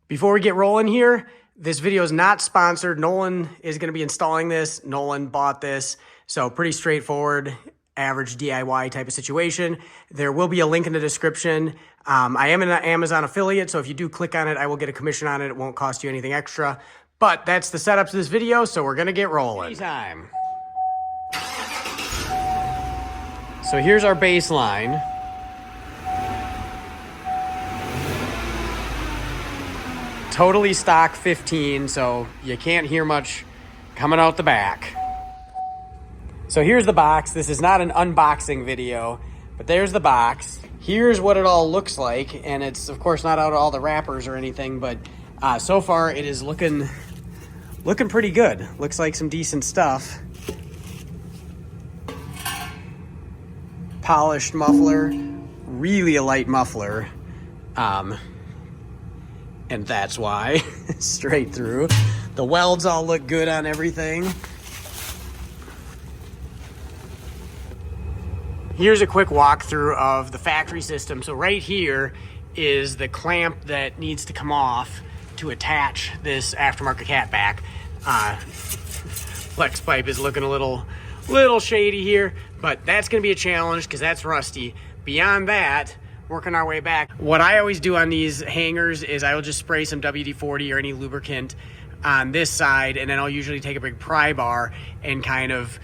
Before we get rolling here, this video is not sponsored. Nolan is going to be installing this. Nolan bought this. So pretty straightforward, average DIY type of situation. There will be a link in the description. I am an Amazon affiliate, so if you do click on it, I will get a commission on it. It won't cost you anything extra. But that's the setup to this video, so we're going to get rolling. Anytime. So here's our baseline. Totally stock 15, so you can't hear much coming out the back. So here's the box. This is not an unboxing video, but there's the box. Here's what it all looks like, and it's of course not out of all the wrappers or anything, but so far it is looking pretty good. Looks like some decent stuff. Polished muffler, really a light muffler. And that's why, straight through. The welds all look good on everything. Here's a quick walkthrough of the factory system. So right here is the clamp that needs to come off to attach this aftermarket catback. Flex pipe is looking a little shady here, but that's gonna be a challenge because that's rusty. Beyond that, working our way back. What I always do on these hangers is I will just spray some WD-40 or any lubricant on this side, and then I'll usually take a big pry bar and kind of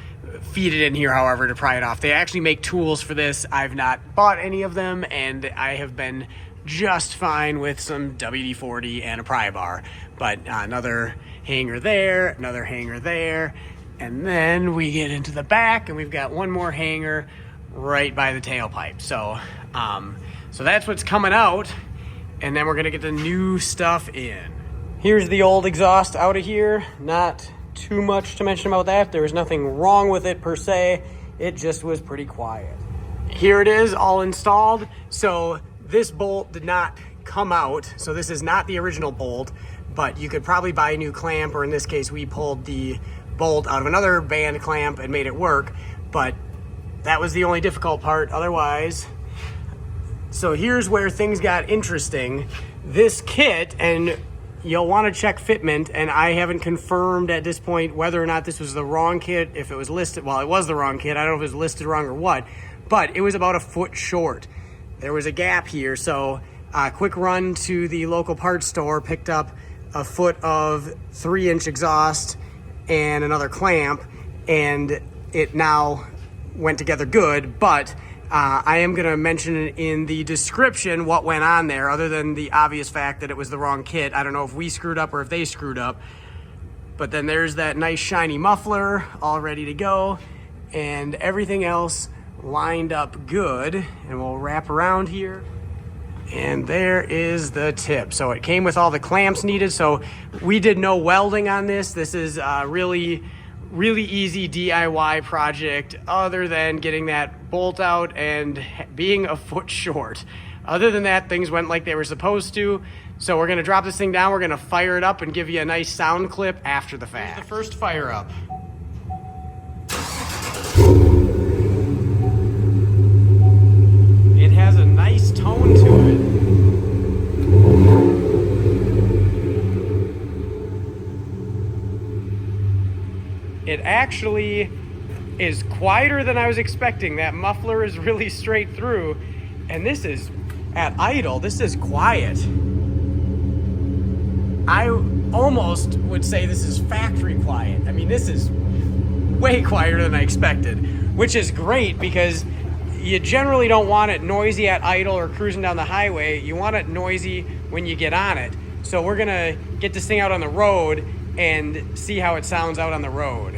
feed it in here however to pry it off. They actually make tools for this. I've not bought any of them, and I have been just fine with some WD-40 and a pry bar. But another hanger there, another hanger there, and then we get into the back and we've got one more hanger right by the tailpipe. So that's what's coming out, and then we're gonna get the new stuff in. Here's the old exhaust out of here. Not too much to mention about that. There was nothing wrong with it per se. It just was pretty quiet. Here it is, all installed. So this bolt did not come out. So this is not the original bolt, but you could probably buy a new clamp, or in this case, we pulled the bolt out of another band clamp and made it work. But that was the only difficult part. Otherwise, so here's where things got interesting. This kit, and you'll want to check fitment, and I haven't confirmed at this point whether or not this was the wrong kit, if it was listed, well, it was the wrong kit. I don't know if it was listed wrong or what, but it was about a foot short. There was a gap here, so quick run to the local parts store, picked up a foot of 3-inch exhaust and another clamp, and it now went together good, but I am going to mention in the description what went on there, other than the obvious fact that it was the wrong kit. I don't know if we screwed up or if they screwed up. But then there's that nice shiny muffler all ready to go, and everything else lined up good. And we'll wrap around here. And there is the tip. So it came with all the clamps needed. So we did no welding on this. This is really easy DIY project, other than getting that bolt out and being a foot short. Other than that, things went like they were supposed to. So we're gonna drop this thing down, we're gonna fire it up and give you a nice sound clip after the fact. Here's the first fire up. It has a nice tone to it. It actually is quieter than I was expecting. That muffler is really straight through, and this is at idle. This is quiet. I almost would say this is factory quiet. I mean, this is way quieter than I expected, which is great because you generally don't want it noisy at idle or cruising down the highway. You want it noisy when you get on it. So we're gonna get this thing out on the road and see how it sounds out on the road.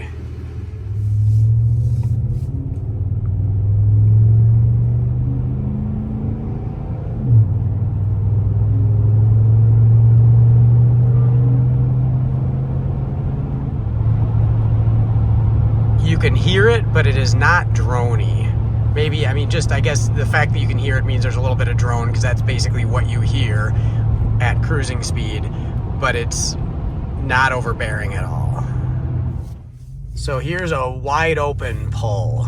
You can hear it, but it is not droney. Maybe, I mean, just, I guess the fact that you can hear it means there's a little bit of drone, because that's basically what you hear at cruising speed, but it's not overbearing at all. So here's a wide open pull.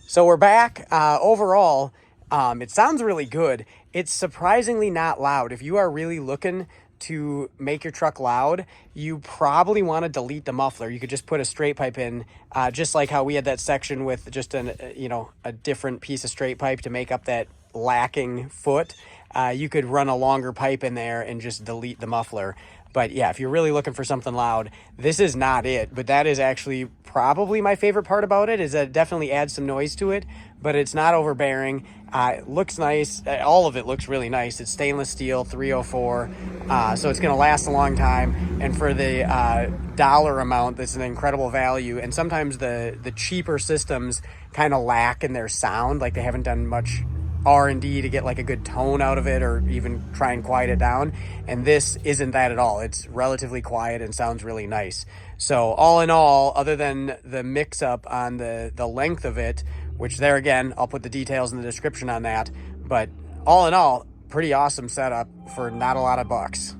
So we're back. Overall, it sounds really good. It's surprisingly not loud. If you are really looking to make your truck loud, you probably want to delete the muffler. You could just put a straight pipe in, just like how we had that section with just a different piece of straight pipe to make up that lacking foot. You could run a longer pipe in there and just delete the muffler. But yeah, if you're really looking for something loud, this is not it. But that is actually probably my favorite part about it, is that it definitely adds some noise to it, but it's not overbearing. It looks nice. All of it looks really nice. It's stainless steel, 304. So it's going to last a long time. And for the dollar amount, that's an incredible value. And sometimes the cheaper systems kind of lack in their sound, like they haven't done much R&D to get like a good tone out of it, or even try and quiet it down. And this isn't that at all. It's relatively quiet and sounds really nice. So all in all, other than the mix up on the length of it, which there again, I'll put the details in the description on that. But all in all, pretty awesome setup for not a lot of bucks.